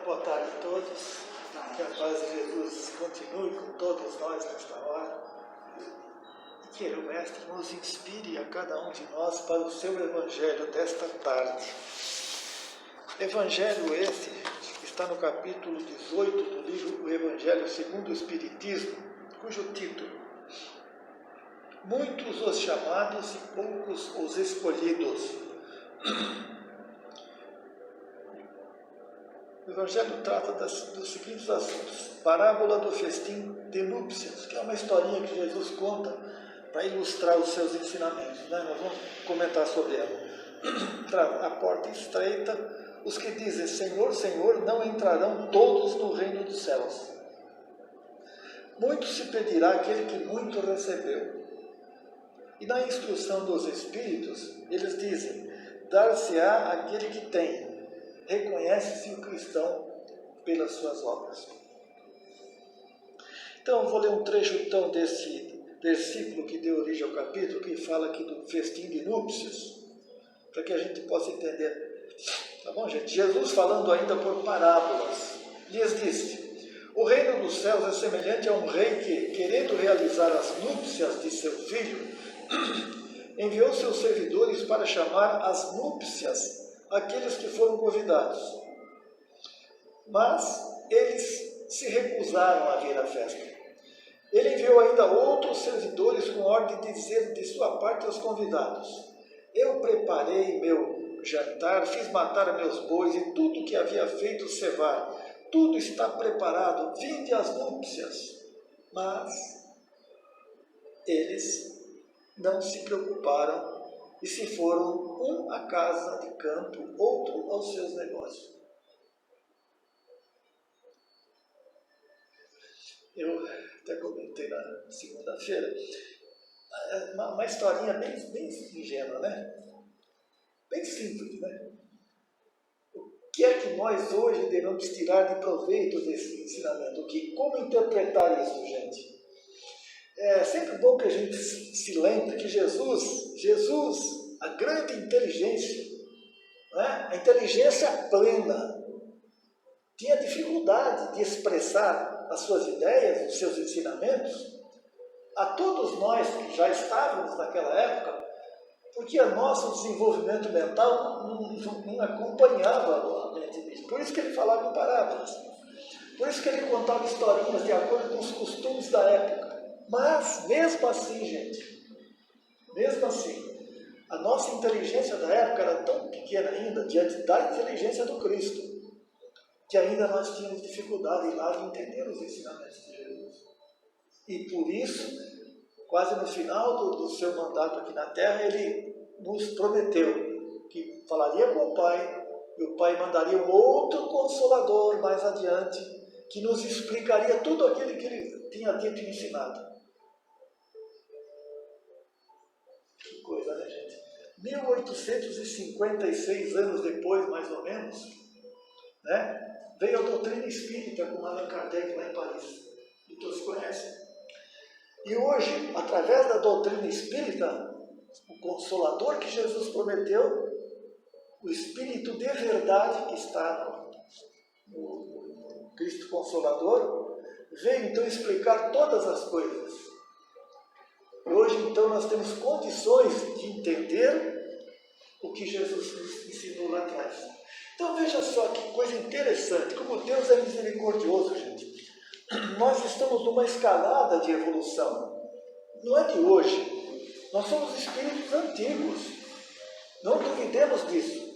Boa tarde a todos. Que a paz de Jesus continue com todos nós nesta hora. E que Ele, o Mestre, nos inspire a cada um de nós para o seu Evangelho desta tarde. Evangelho este, que está no capítulo 18 do livro O Evangelho segundo o Espiritismo, cujo título: Muitos os chamados e poucos os escolhidos. O Evangelho trata dos seguintes assuntos. Parábola do festim de núpcias, que é uma historinha que Jesus conta para ilustrar os seus ensinamentos. Nós vamos comentar sobre ela. A porta estreita, os que dizem Senhor, Senhor, não entrarão todos no reino dos céus. Muito se pedirá aquele que muito recebeu. E na instrução dos Espíritos, eles dizem, dar-se-á aquele que tem. Reconhece-se o cristão pelas suas obras. Então, eu vou ler um trecho então desse versículo que deu origem ao capítulo, que fala aqui do festim de núpcias, para que a gente possa entender. Tá bom, gente? Jesus, falando ainda por parábolas, lhes disse: o reino dos céus é semelhante a um rei que, querendo realizar as núpcias de seu filho, enviou seus servidores para chamar às núpcias aqueles que foram convidados. Mas eles se recusaram a vir à festa. Ele enviou ainda outros servidores com ordem de dizer de sua parte aos convidados: eu preparei meu jantar, fiz matar meus bois e tudo que havia feito cevar. Tudo está preparado, vinde às núpcias. Mas eles não se preocuparam e se foram, um à casa de campo, outro aos seus negócios. Eu até comentei na segunda-feira, uma historinha bem ingênua, né? Bem simples, né? O que é que nós hoje devemos tirar de proveito desse ensinamento? Como interpretar isso, gente? É sempre bom que a gente se lembre que Jesus, a grande inteligência, né? A inteligência plena, tinha dificuldade de expressar as suas ideias, os seus ensinamentos, a todos nós que já estávamos naquela época, porque o nosso desenvolvimento mental não acompanhava a mente dele. Por isso que ele falava em parábolas, por isso que ele contava historinhas de acordo com os costumes da época. Mas, mesmo assim, gente, mesmo assim, a nossa inteligência da época era tão pequena ainda, diante da inteligência do Cristo, que ainda nós tínhamos dificuldade lá de entender os ensinamentos de Jesus. E por isso, quase no final do seu mandato aqui na Terra, ele nos prometeu que falaria com o Pai, e o Pai mandaria um outro Consolador mais adiante, que nos explicaria tudo aquilo que ele tinha dito e ensinado. Que coisa, né, gente? 1856 anos depois, mais ou menos, né, veio a doutrina espírita com Allan Kardec lá em Paris. E todos conhecem. E hoje, através da doutrina espírita, o Consolador que Jesus prometeu, o Espírito de verdade que está no Cristo Consolador, veio então explicar todas as coisas. Hoje, então, nós temos condições de entender o que Jesus nos ensinou lá atrás. Então, veja só que coisa interessante, como Deus é misericordioso, gente. Nós estamos numa escalada de evolução. Não é de hoje. Nós somos espíritos antigos. Não duvidemos disso.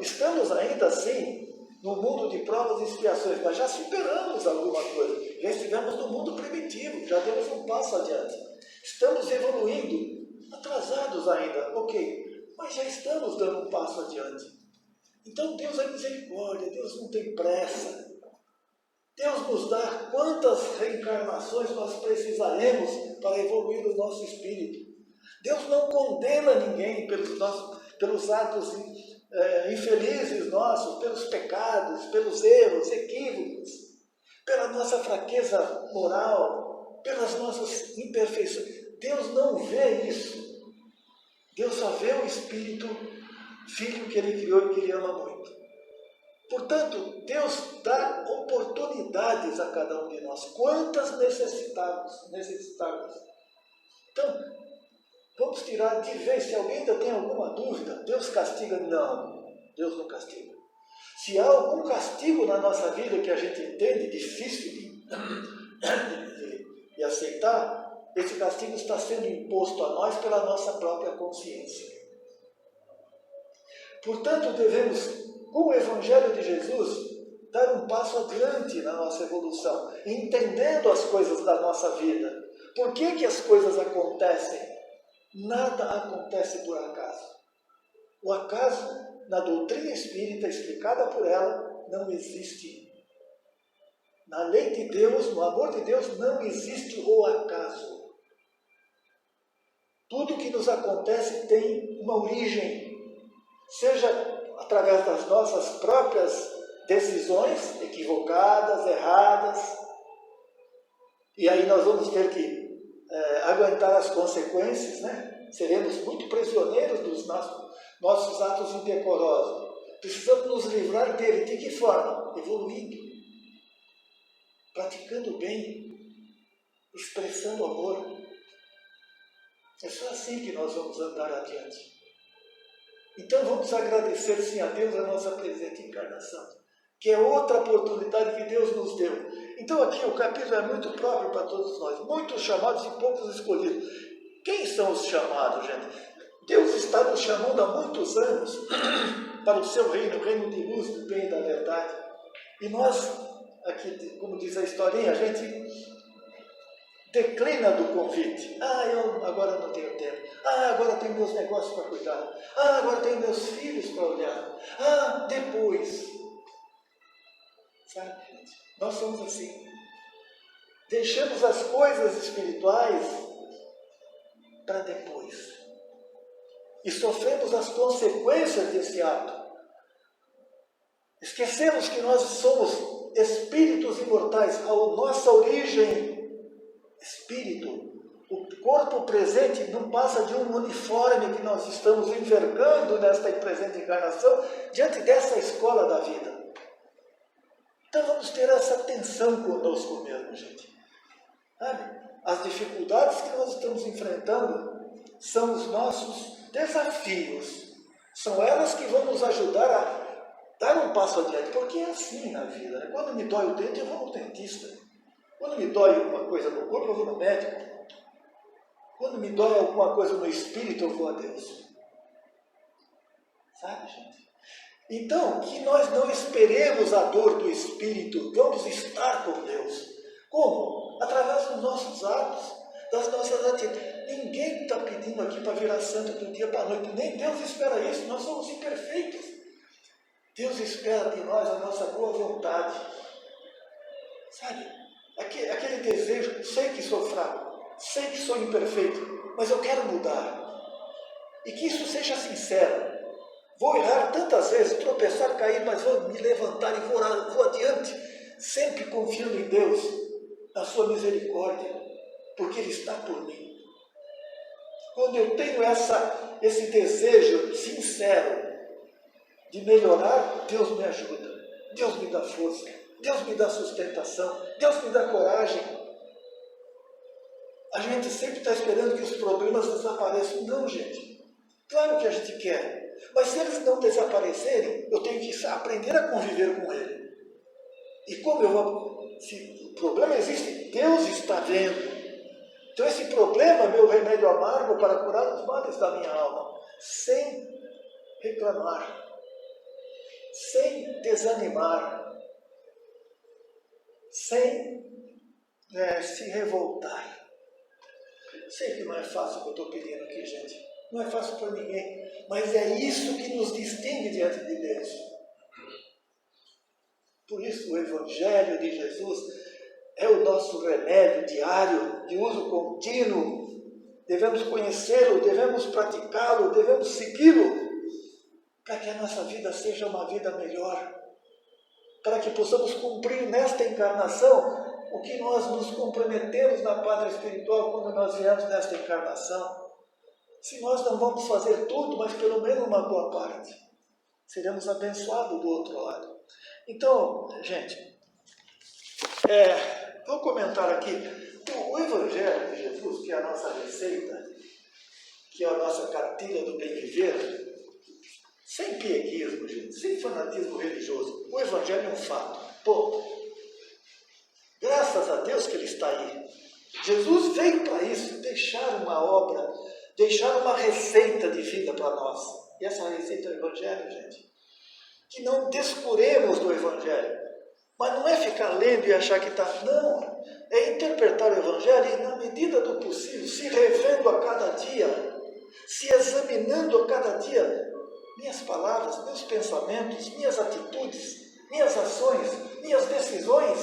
Estamos ainda assim no mundo de provas e expiações, mas já superamos alguma coisa. Já estivemos no mundo primitivo, já demos um passo adiante. Estamos evoluindo, atrasados ainda, ok, mas já estamos dando um passo adiante. Então Deus é misericórdia, Deus não tem pressa. Deus nos dá quantas reencarnações nós precisaremos para evoluir o nosso espírito. Deus não condena ninguém pelos atos infelizes nossos, pelos pecados, pelos erros, equívocos, pela nossa fraqueza moral, pelas nossas imperfeições. Deus não vê isso. Deus só vê o Espírito, Filho que Ele criou e que Ele ama muito. Portanto, Deus dá oportunidades a cada um de nós. Quantas necessitarmos. Então, vamos tirar de vez. Se alguém ainda tem alguma dúvida, Deus castiga? Não, Deus não castiga. Se há algum castigo na nossa vida que a gente entende difícil de aceitar, esse castigo está sendo imposto a nós pela nossa própria consciência. Portanto, devemos, com o Evangelho de Jesus, dar um passo adiante na nossa evolução, entendendo as coisas da nossa vida. Por que as coisas acontecem? Nada acontece por acaso. O acaso, na doutrina espírita explicada por ela, não existe. Na lei de Deus, no amor de Deus, não existe o acaso. Tudo que nos acontece tem uma origem, seja através das nossas próprias decisões equivocadas, erradas, e aí nós vamos ter que aguentar as consequências, né? Seremos muito prisioneiros dos nossos atos indecorosos. Precisamos nos livrar dele. De que forma? Evoluindo, praticando o bem, expressando amor. É só assim que nós vamos andar adiante. Então vamos agradecer sim a Deus a nossa presente encarnação, que é outra oportunidade que Deus nos deu. Então aqui o capítulo é muito próprio para todos nós. Muitos chamados e poucos escolhidos. Quem são os chamados, gente? Deus está nos chamando há muitos anos para o seu reino, o reino de luz, do bem e da verdade. E nós, aqui, como diz a historinha, a gente declina do convite. Eu agora não tenho tempo. Agora tenho meus negócios para cuidar. Agora tenho meus filhos para olhar. Depois. Sabe, gente? Nós somos assim. Deixamos as coisas espirituais para depois. E sofremos as consequências desse ato. Esquecemos que nós somos espíritos imortais. A nossa origem, espírito. O corpo presente não passa de um uniforme que nós estamos envergando nesta presente encarnação diante dessa escola da vida. Então vamos ter essa atenção conosco mesmo, gente. As dificuldades que nós estamos enfrentando são os nossos desafios. São elas que vão nos ajudar a dar um passo adiante. Porque é assim na vida, né? Quando me dói o dente, eu vou no dentista. Quando me dói alguma coisa no corpo, eu vou no médico. Quando me dói alguma coisa no espírito, eu vou a Deus. Sabe, gente? Então, que nós não esperemos a dor do espírito, vamos estar com Deus. Como? Através dos nossos atos, das nossas atitudes. Ninguém está pedindo aqui para virar santo do dia para a noite, nem Deus espera isso, nós somos imperfeitos. Deus espera de nós a nossa boa vontade. Sabe? Aquele desejo, sei que sou fraco, sei que sou imperfeito, mas eu quero mudar. E que isso seja sincero. Vou errar tantas vezes, tropeçar, cair, mas vou me levantar e vou adiante, sempre confiando em Deus, na sua misericórdia, porque Ele está por mim. Quando eu tenho esse desejo sincero de melhorar, Deus me ajuda, Deus me dá força, Deus me dá sustentação, Deus me dá coragem. A gente sempre está esperando que os problemas desapareçam. Não, gente. Claro que a gente quer. Mas se eles não desaparecerem, eu tenho que aprender a conviver com ele. E como eu vou... Se o problema existe, Deus está vendo. Então esse problema é meu remédio amargo para curar os males da minha alma. Sem reclamar. Sem desanimar. Sem se revoltar. Sei que não é fácil o que eu estou pedindo aqui, gente. Não é fácil para ninguém. Mas é isso que nos distingue diante de Deus. Por isso o Evangelho de Jesus é o nosso remédio diário, de uso contínuo. Devemos conhecê-lo, devemos praticá-lo, devemos segui-lo, para que a nossa vida seja uma vida melhor. Para que possamos cumprir nesta encarnação o que nós nos comprometemos na pátria espiritual quando nós viemos nesta encarnação. Se nós não vamos fazer tudo, mas pelo menos uma boa parte, seremos abençoados do outro lado. Então, gente, vou comentar aqui. O Evangelho de Jesus, que é a nossa receita, que é a nossa cartilha do bem viver, sem pieguismo, gente, sem fanatismo religioso. O Evangelho é um fato. Ponto. Graças a Deus que ele está aí. Jesus veio para isso, deixar uma obra, deixar uma receita de vida para nós. E essa receita é o Evangelho, gente. Que não descuremos do Evangelho. Mas não é ficar lendo e achar que está... Não. É interpretar o Evangelho e, na medida do possível, se revendo a cada dia, se examinando a cada dia, minhas palavras, meus pensamentos, minhas atitudes, minhas ações, minhas decisões,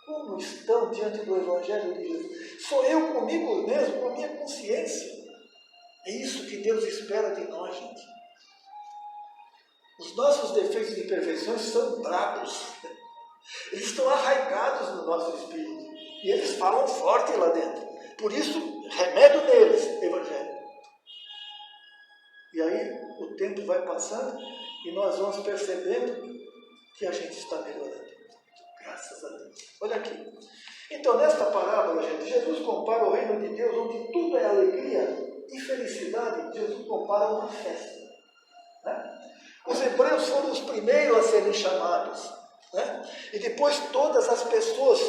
como estão diante do Evangelho de Jesus? Sou eu comigo mesmo, com a minha consciência. É isso que Deus espera de nós, gente. Os nossos defeitos e imperfeições são bravos. Eles estão arraigados no nosso espírito. E eles falam forte lá dentro. Por isso, remédio neles, Evangelho. E aí, o tempo vai passando e nós vamos percebendo que a gente está melhorando. Graças a Deus. Olha aqui. Então, nesta parábola, gente, Jesus compara o reino de Deus, onde tudo é alegria e felicidade. Jesus compara uma festa. Né? Os hebreus foram os primeiros a serem chamados. Né? E depois todas as pessoas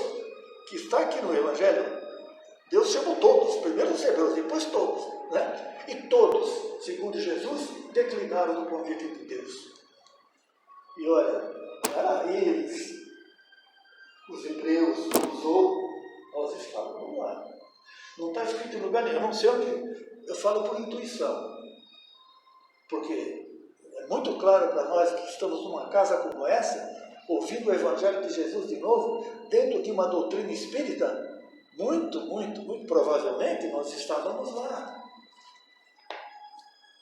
que estão aqui no Evangelho, Deus chamou todos, primeiro os hebreus, depois todos. Né? E todos, segundo Jesus, declinaram do convite de Deus. E olha, eles, os hebreus, os outros, nós estávamos lá. Não está escrito em lugar nenhum, eu não sei onde, eu falo por intuição. Porque é muito claro para nós que estamos numa casa como essa, ouvindo o Evangelho de Jesus de novo, dentro de uma doutrina espírita, muito provavelmente nós estávamos lá.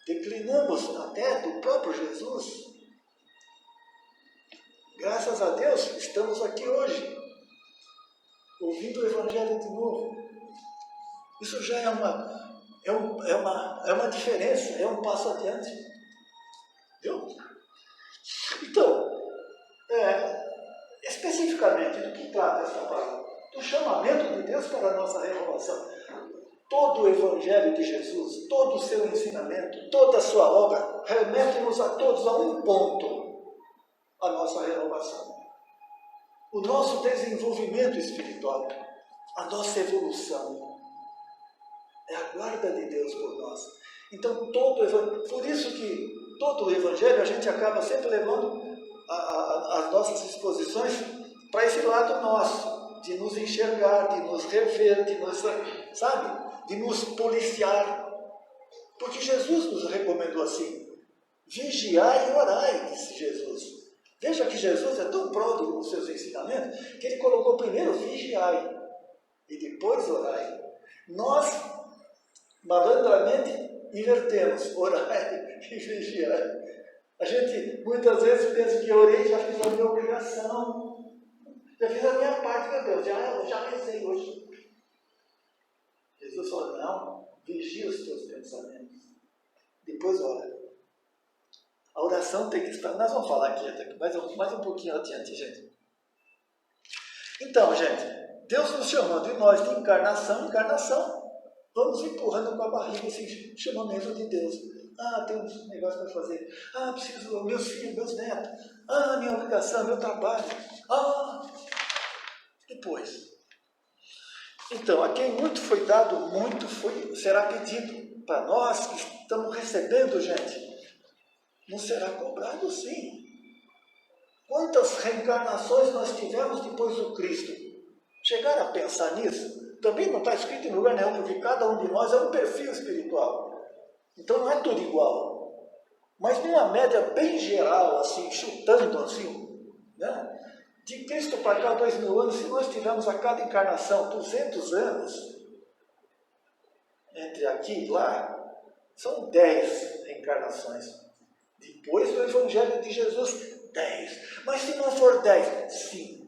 Declinamos até do próprio Jesus. Graças a Deus, estamos aqui hoje, ouvindo o Evangelho de novo. Isso já é uma diferença, é um passo adiante. Viu? Então, especificamente, do que trata esta palavra? Do chamamento de Deus para a nossa renovação. Todo o Evangelho de Jesus, todo o seu ensinamento, toda a sua obra, remete-nos a todos a um ponto: a nossa renovação. O nosso desenvolvimento espiritual, a nossa evolução. É a guarda de Deus por nós. Então, por isso que todo o Evangelho a gente acaba sempre levando as nossas exposições para esse lado nosso, de nos enxergar, de nos rever, de nos, de nos policiar. Porque Jesus nos recomendou assim: vigiai e orai, disse Jesus. Veja que Jesus é tão pródigo nos seus ensinamentos, que ele colocou primeiro vigiai e depois orai. Nós, malandramente, invertemos, orai e vigiai. A gente muitas vezes pensa que orei, já fiz a minha obrigação, já fiz a minha parte, meu Deus, já rezei hoje. Jesus falou: não, vigia os teus pensamentos, depois ora. A oração tem que estar, nós vamos falar aqui mais um pouquinho adiante, gente. Então, gente, Deus nos chamou de nós de encarnação em encarnação, vamos empurrando com a barriga esse chamamento de Deus. Tem um negócio para fazer. Preciso, meus filhos, meus netos. Minha obrigação, meu trabalho. Depois. Então, a quem muito foi dado, muito será pedido. Para nós que estamos recebendo, gente, não será cobrado, sim. Quantas reencarnações nós tivemos depois do Cristo? Chegaram a pensar nisso? Também não está escrito em lugar nenhum, porque cada um de nós é um perfil espiritual. Então não é tudo igual. Mas numa média bem geral, assim, chutando assim, né? De Cristo para cá, 2000 anos, se nós tivermos a cada encarnação 200 anos, entre aqui e lá, são 10 reencarnações. Depois do Evangelho de Jesus, 10. Mas se não for 10, 5.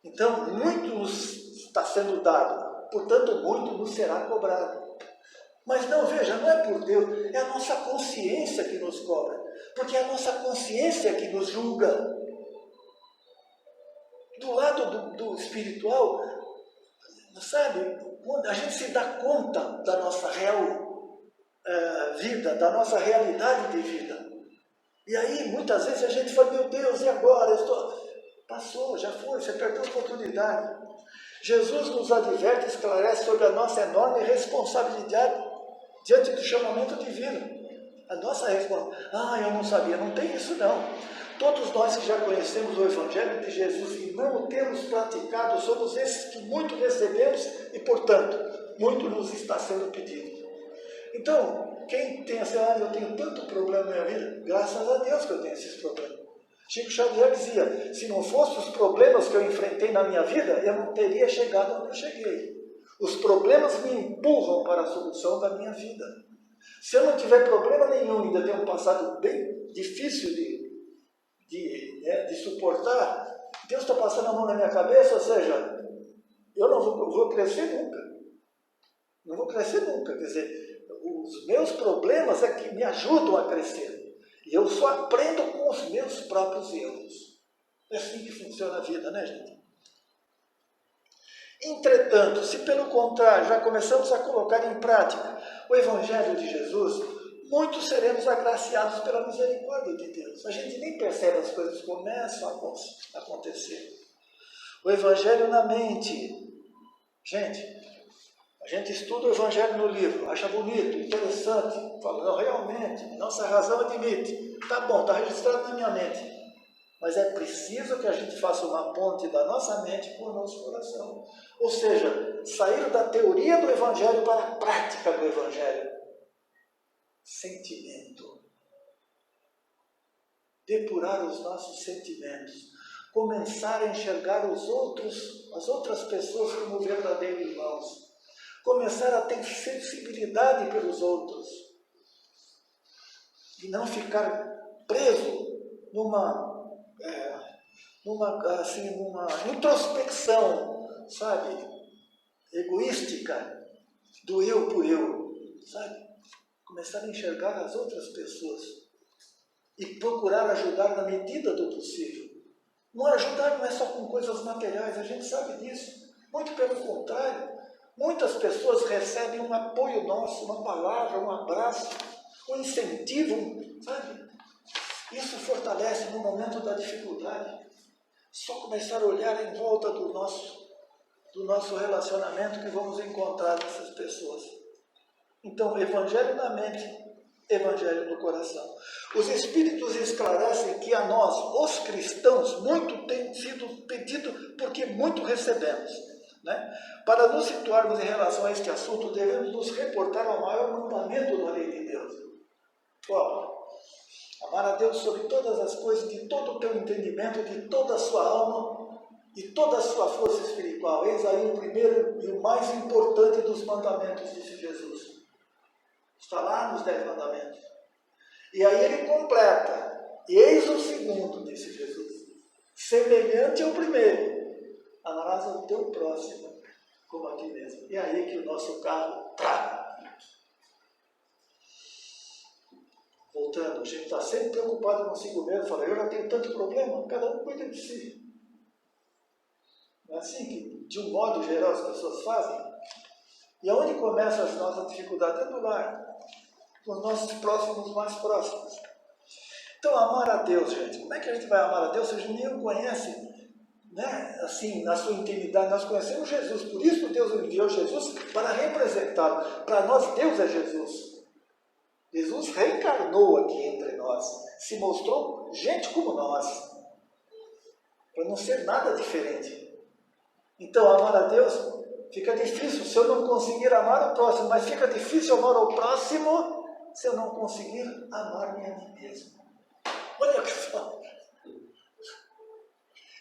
Então, muito nos está sendo dado, portanto, muito nos será cobrado. Mas não, veja, não é por Deus, é a nossa consciência que nos cobra. Porque é a nossa consciência que nos julga. Do lado do espiritual, sabe, quando a gente se dá conta da nossa real vida, da nossa realidade de vida. E aí, muitas vezes a gente fala, meu Deus, e agora? Passou, já foi, você perdeu a oportunidade. Jesus nos adverte e esclarece sobre a nossa enorme responsabilidade diante do chamamento divino. A nossa responsabilidade. Eu não sabia, não tem isso não. Todos nós que já conhecemos o Evangelho de Jesus e não o temos praticado, somos esses que muito recebemos e, portanto, muito nos está sendo pedido. Então, quem tem essa eu tenho tanto problema na minha vida, graças a Deus que eu tenho esses problemas. Chico Xavier dizia, se não fossem os problemas que eu enfrentei na minha vida, eu não teria chegado onde eu cheguei. Os problemas me empurram para a solução da minha vida. Se eu não tiver problema nenhum, ainda tenho um passado bem difícil de suportar, Deus está passando a mão na minha cabeça, ou seja, eu não vou crescer nunca. Não vou crescer nunca. Quer dizer, os meus problemas é que me ajudam a crescer. E eu só aprendo com os meus próprios erros. É assim que funciona a vida, né, gente? Entretanto, se pelo contrário já começamos a colocar em prática o Evangelho de Jesus, muitos seremos agraciados pela misericórdia de Deus. A gente nem percebe, as coisas começam a acontecer. O Evangelho na mente. Gente, a gente estuda o Evangelho no livro, acha bonito, interessante, fala, não, realmente, nossa razão admite. Tá bom, está registrado na minha mente. Mas é preciso que a gente faça uma ponte da nossa mente com o nosso coração. Ou seja, sair da teoria do Evangelho para a prática do Evangelho. Sentimento. Depurar os nossos sentimentos. Começar a enxergar as outras pessoas como verdadeiros irmãos. Começar a ter sensibilidade pelos outros. E não ficar preso numa introspecção, sabe, egoística, do eu por eu, sabe? Começar a enxergar as outras pessoas e procurar ajudar na medida do possível. Ajudar não é só com coisas materiais, a gente sabe disso. Muito pelo contrário, muitas pessoas recebem um apoio nosso, uma palavra, um abraço, um incentivo, sabe? Isso fortalece no momento da dificuldade. Só começar a olhar em volta do nosso relacionamento que vamos encontrar nessas pessoas. Então, Evangelho na mente, Evangelho no coração. Os Espíritos esclarecem que a nós, os cristãos, muito tem sido pedido porque muito recebemos. Né? Para nos situarmos em relação a este assunto, devemos nos reportar ao maior mandamento da lei de Deus. Amar a Deus sobre todas as coisas, de todo o teu entendimento, de toda a sua alma, de toda a sua força espiritual. Eis aí o primeiro e o mais importante dos mandamentos, disse Jesus. Está lá nos 10 mandamentos. E aí ele completa. Eis o segundo, disse Jesus. Semelhante ao primeiro. Amarás ao teu próximo como a ti mesmo. E aí que o nosso carro trava. Voltando, a gente está sempre preocupado consigo mesmo, fala, eu já tenho tanto problema, cada um cuida de si. Não é assim que, de um modo geral, as pessoas fazem? E aonde começam as nossas dificuldades? É no lar, com os nossos próximos mais próximos. Então, amar a Deus, gente, como é que a gente vai amar a Deus se a gente nem o conhece, né? Assim, na sua intimidade? Nós conhecemos Jesus, por isso Deus enviou Jesus para representá-lo. Para nós, Deus é Jesus. Jesus reencarnou aqui entre nós, se mostrou gente como nós, para não ser nada diferente. Então, amar a Deus fica difícil se eu não conseguir amar o próximo, mas fica difícil amar o próximo se eu não conseguir amar-me a mim mesmo. Olha o que eu falo.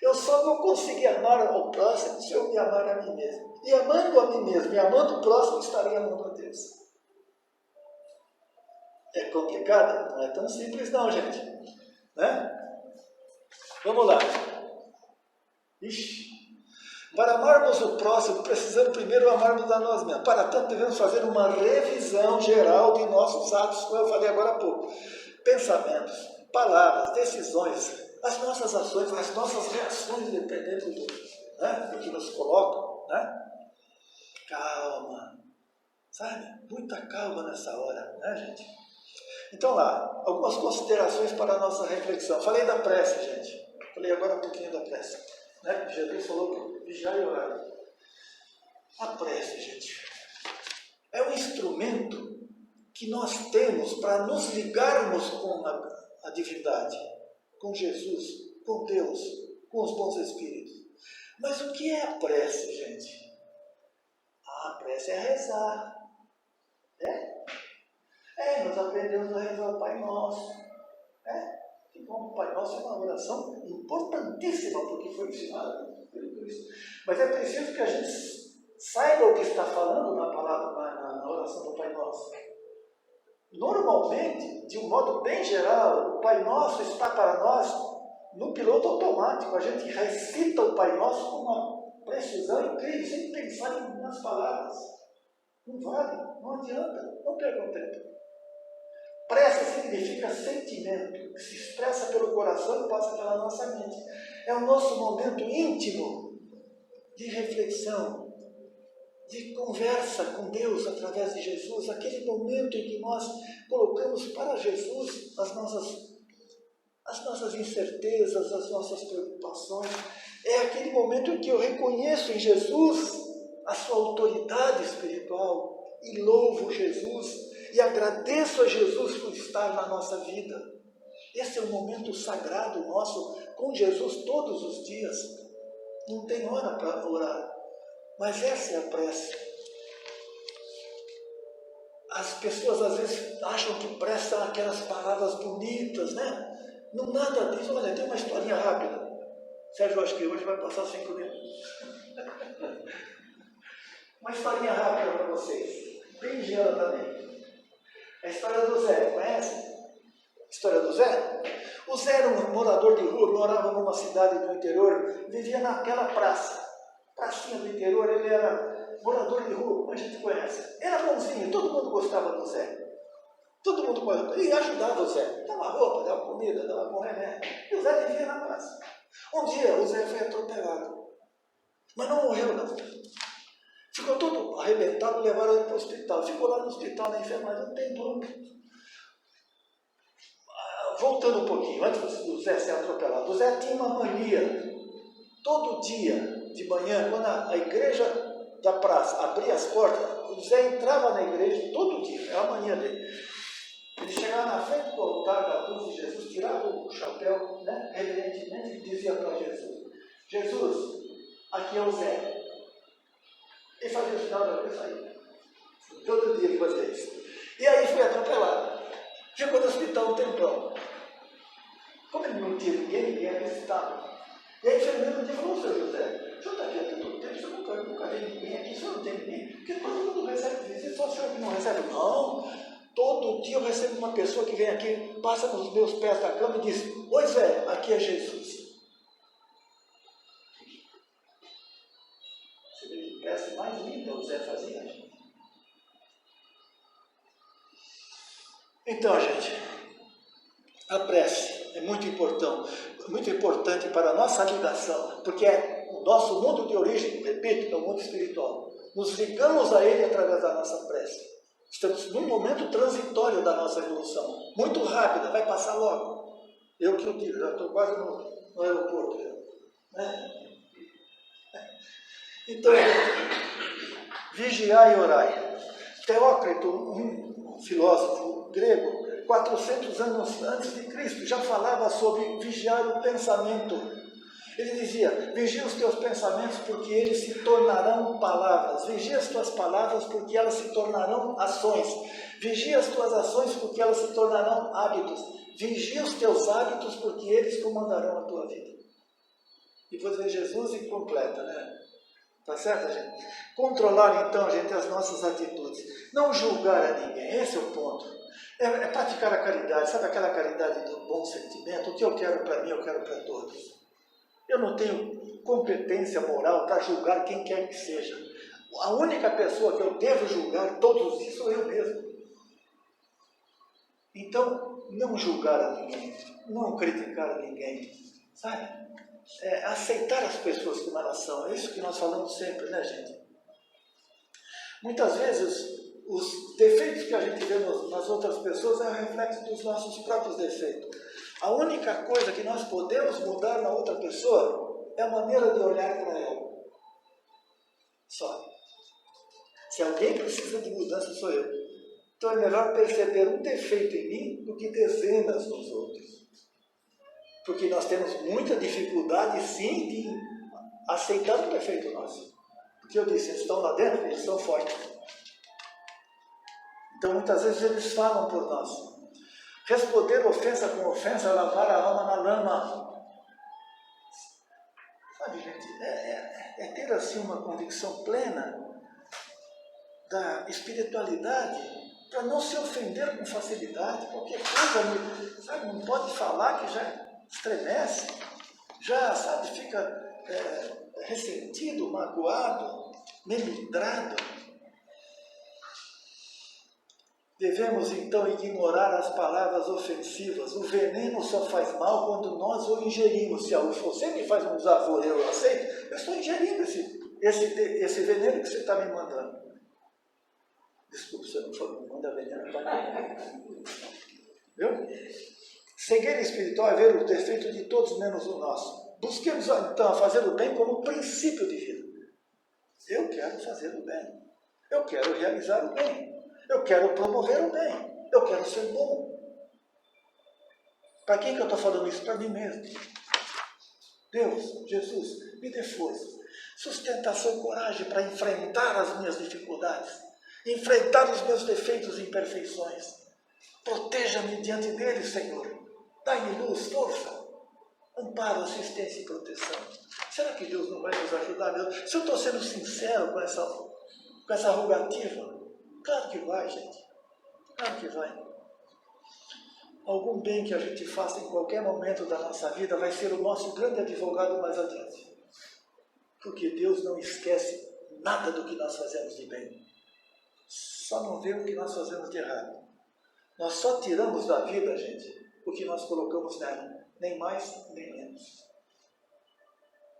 Eu só não consegui amar o próximo se eu me amar a mim mesmo. E amando a mim mesmo, e amando o próximo, estarei amando a Deus. É complicado? Não é tão simples não, gente. Né? Vamos lá. Para amarmos o próximo, precisamos primeiro amarmos a nós mesmos. Para tanto, devemos fazer uma revisão geral de nossos atos, como eu falei agora há pouco. Pensamentos, palavras, decisões, as nossas ações, as nossas reações, dependendo do que nos colocam, né? Calma, sabe? Muita calma nessa hora, né, gente? Então lá, algumas considerações para a nossa reflexão. Falei da prece, gente. Falei agora um pouquinho da prece, né? Jesus falou que vigiar e orar. A prece, gente, é um instrumento que nós temos para nos ligarmos com a divindade, com Jesus, com Deus, com os bons espíritos. Mas o que é a prece, gente? A prece é rezar. Nós aprendemos a rezar o Pai Nosso. Que bom, o Pai Nosso é uma oração importantíssima, porque foi ensinada pelo Cristo. Mas é preciso que a gente saiba o que está falando na palavra, na oração do Pai Nosso. Normalmente, de um modo bem geral, o Pai Nosso está para nós no piloto automático. A gente recita o Pai Nosso com uma precisão incrível, sem pensar nas palavras. Não vale, não adianta, não perca tempo. Prece significa sentimento, que se expressa pelo coração e passa pela nossa mente. É o nosso momento íntimo de reflexão, de conversa com Deus através de Jesus, aquele momento em que nós colocamos para Jesus as nossas incertezas, as nossas preocupações. É aquele momento em que eu reconheço em Jesus a sua autoridade espiritual e louvo Jesus e agradeço a Jesus por estar na nossa vida. Esse é um momento sagrado nosso com Jesus todos os dias. Não tem hora para orar. Mas essa é a prece. As pessoas às vezes acham que prece são aquelas palavras bonitas, né? Não nada disso. Olha, tem uma historinha rápida. Sérgio, acho que hoje vai passar 5 minutos. Uma historinha rápida para vocês. Bem ingênua também. A história do Zé, conhece? A história do Zé? O Zé era um morador de rua, morava numa cidade do interior, vivia naquela pracinha do interior, ele era morador de rua, a gente conhece. Era bonzinho, todo mundo gostava do Zé. Todo mundo gostava, e ajudava o Zé. Dava roupa, dava comida, dava bom remédio. E o Zé vivia na praça. Um dia o Zé foi atropelado, mas não morreu não. Ficou todo arrebentado, levaram ele para o hospital. Ficou lá no hospital, na enfermaria, um tempo. Voltando um pouquinho, antes do Zé ser atropelado, o Zé tinha uma mania. Todo dia, de manhã, quando a igreja da praça abria as portas, o Zé entrava na igreja todo dia, era a mania dele. Ele chegava na frente do altar da cruz de Jesus, tirava o chapéu, né, reverentemente, e dizia para Jesus: Jesus, aqui é o Zé. Ele fazia o sinal da cruz e saía. Todo dia ele fazia isso. E aí foi atropelado. Ficou no hospital um tempão. Como ele não tinha ninguém acreditava. E aí, enfermeiro um dia falou: Seu José, o senhor está aqui há tanto tempo, o senhor nunca vê ninguém aqui, o senhor não tem ninguém? Porque todo mundo recebe visita, só o senhor que não recebe. Não, todo dia eu recebo uma pessoa que vem aqui, passa nos meus pés da cama e diz: Oi Zé, aqui é Jesus. Você vê que prece mais linda o Zé fazia. Então, gente, a prece é muito importante para a nossa ligação, porque é o nosso mundo de origem, repito, é o mundo espiritual. Nos ligamos a ele através da nossa prece. Estamos num momento transitório da nossa evolução, muito rápida, vai passar logo. Eu que o digo, já estou quase no aeroporto. Né? Então, vigiai e orai. Teócrito, um filósofo grego, 400 anos antes de Cristo, já falava sobre vigiar o pensamento. Ele dizia: vigia os teus pensamentos porque eles se tornarão palavras. Vigia as tuas palavras porque elas se tornarão ações. Vigia as tuas ações porque elas se tornarão hábitos. Vigia os teus hábitos porque eles comandarão a tua vida. Depois vem Jesus e completa, né? Tá certo, gente? Controlar, então, gente, as nossas atitudes. Não julgar a ninguém, esse é o ponto. É praticar a caridade, sabe aquela caridade do bom sentimento? O que eu quero para mim, eu quero para todos. Eu não tenho competência moral para julgar quem quer que seja. A única pessoa que eu devo julgar todos os dias sou eu mesmo. Então, não julgar a ninguém, não criticar a ninguém, sabe? Aceitar as pessoas como elas são. É isso que nós falamos sempre, né, gente? Muitas vezes, os defeitos que a gente vê nas outras pessoas é o reflexo dos nossos próprios defeitos. A única coisa que nós podemos mudar na outra pessoa é a maneira de olhar para ela. Só. Se alguém precisa de mudança, sou eu. Então é melhor perceber um defeito em mim do que dezenas nos outros. Porque nós temos muita dificuldade, sim, de aceitar um defeito nosso. Porque eu disse, eles estão lá dentro, eles são fortes. Então, muitas vezes, eles falam por nós. Responder ofensa com ofensa, lavar a alma na lama. Sabe, gente, é ter, assim, uma convicção plena da espiritualidade para não se ofender com facilidade. Qualquer coisa, sabe, não pode falar que já estremece, já, sabe, fica ressentido, magoado, melindrado. Devemos, então, ignorar as palavras ofensivas. O veneno só faz mal quando nós o ingerimos. Se você me faz um desaforo e eu aceito, eu estou ingerindo esse veneno que você está me mandando. Desculpe, você não falou, manda veneno para mim. Viu? Cegueira espiritual é ver o defeito de todos menos o nosso. Busquemos, então, fazer o bem como princípio de vida. Eu quero fazer o bem. Eu quero realizar o bem. Eu quero promover o bem. Eu quero ser bom. Para quem que eu estou falando isso? Para mim mesmo. Deus, Jesus, me dê força, sustentação e coragem para enfrentar as minhas dificuldades, enfrentar os meus defeitos e imperfeições. Proteja-me diante deles, Senhor. Dai-me luz, força, amparo, assistência e proteção. Será que Deus não vai nos ajudar, Deus? Se eu estou sendo sincero com essa rogativa, claro que vai, gente. Claro que vai. Algum bem que a gente faça em qualquer momento da nossa vida vai ser o nosso grande advogado mais adiante. Porque Deus não esquece nada do que nós fazemos de bem. Só não vê o que nós fazemos de errado. Nós só tiramos da vida, gente, o que nós colocamos nela. Nem mais, nem menos.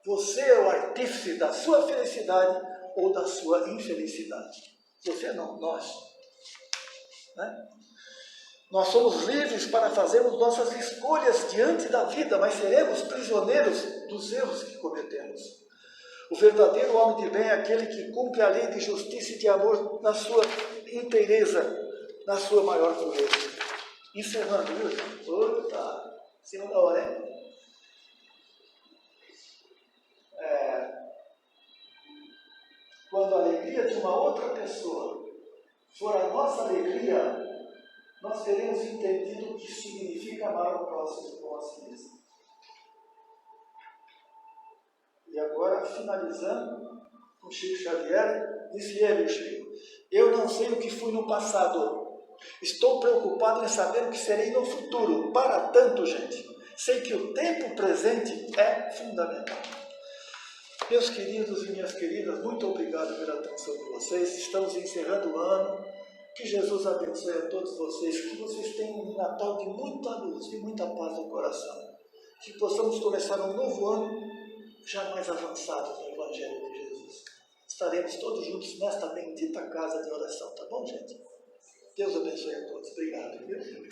Você é o artífice da sua felicidade ou da sua infelicidade. Você não, nós. Né? Nós somos livres para fazermos nossas escolhas diante da vida, mas seremos prisioneiros dos erros que cometemos. O verdadeiro homem de bem é aquele que cumpre a lei de justiça e de amor na sua inteireza, na sua maior pureza. Encerrando, viu? Opa, cima da hora, hein? Quando a alegria de uma outra pessoa for a nossa alegria, nós teremos entendido o que significa amar o próximo como a si mesmo. E agora, finalizando, o Chico Xavier, disse ele, Chico, eu não sei o que fui no passado, estou preocupado em saber o que serei no futuro. Para tanto, gente, sei que o tempo presente é fundamental. Meus queridos e minhas queridas, muito obrigado pela atenção de vocês. Estamos encerrando o ano. Que Jesus abençoe a todos vocês. Que vocês tenham um Natal de muita luz, de muita paz no coração. Que possamos começar um novo ano já mais avançado no Evangelho de Jesus. Estaremos todos juntos nesta bendita casa de oração, tá bom, gente? Deus abençoe a todos. Obrigado. Viu?